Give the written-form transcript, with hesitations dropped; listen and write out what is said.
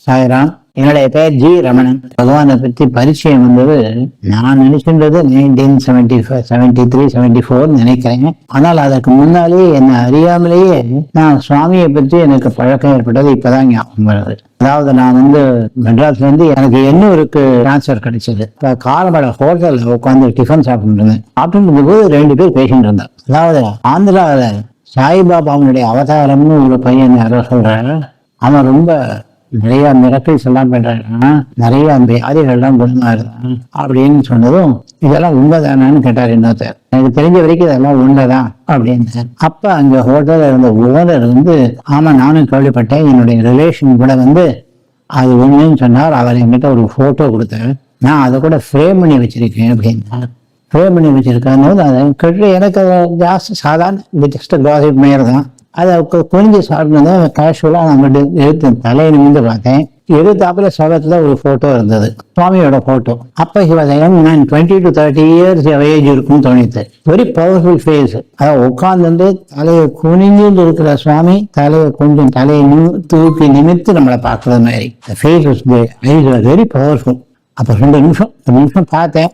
சாய்ராம். என்னுடைய பெயர் ஜி ரமணன். பகவானை பற்றி பரிச்சயம் வந்தது நான் நினைக்கின்றது 1973-74 நினைக்கிறேன். ஆனால் அதற்கு முன்னாலேயே என்னை அறியாமலேயே நான் சுவாமியை பற்றி எனக்கு பழக்கம் ஏற்பட்டது இப்பதான் ஞாபகம் வருது. அதாவது நான் மெட்ராஸ்ல இருந்து எனக்கு எண்ணூருக்கு டிரான்ஸ்பர் கிடைச்சது. காலமட ஹோட்டல்ல உட்காந்து டிஃபன் சாப்பிட்டு இருந்தேன். சாப்பிட்டு போது 2 பேர் பேசிட்டு இருந்தாங்க. அதாவது ஆந்திராவில சாய்பாபாவுடைய அவதாரம்னு ஒரு பையன் யாரோ சொல்றாரு. அவன் ரொம்ப நிறைய மிரக்கல்ஸ் எல்லாம் பண்றாங்க, நிறைய வியாதிகள் எல்லாம் குணமா இருந்தான் அப்படின்னு சொன்னதும் இதெல்லாம் உண்மைதானான்னு கேட்டார் இன்னொருத்தர். எனக்கு தெரிஞ்ச வரைக்கும் இதெல்லாம் உண்மைதான் அப்படின்னு. அப்ப அங்க ஹோட்டல்ல இருந்த ஓனர் ஆமா நானும் கேள்விப்பட்டேன், என்னுடைய ரிலேஷன் கூட அது உண்மைன்னு சொன்னார். அவர் என்கிட்ட ஒரு போட்டோ கொடுத்தாரு, நான் அதை கூட ஃப்ரேம் பண்ணி வச்சிருக்கேன் அப்படின்னா. ஃப்ரேம் பண்ணி வச்சிருக்கான்னு அதை கேட்டு எனக்கு ஜாஸ்தி சாதாரண ஜஸ்ட் காசிப் மேயர் தான். அதை குனிஞ்சு சாப்பிட்டு கேஷுவலாக நம்ம எடுத்து தலையை நிமிந்து பார்த்தேன். எதிர்த்தாப்புல சவத்துல ஒரு போட்டோ இருந்தது, சுவாமியோட போட்டோ. அப்ப நான் 20 to 30 years ஏஜ் இருக்கும்னு தோணித்து. Very powerful face. அதை உட்கார்ந்து தலையை குனிஞ்சு இருக்கிற சுவாமி தலையை தூக்கி நிமித்து நம்மளை பார்க்கறது மாதிரி. Face was very powerful. அப்ப 2 நிமிஷம் பார்த்தேன்.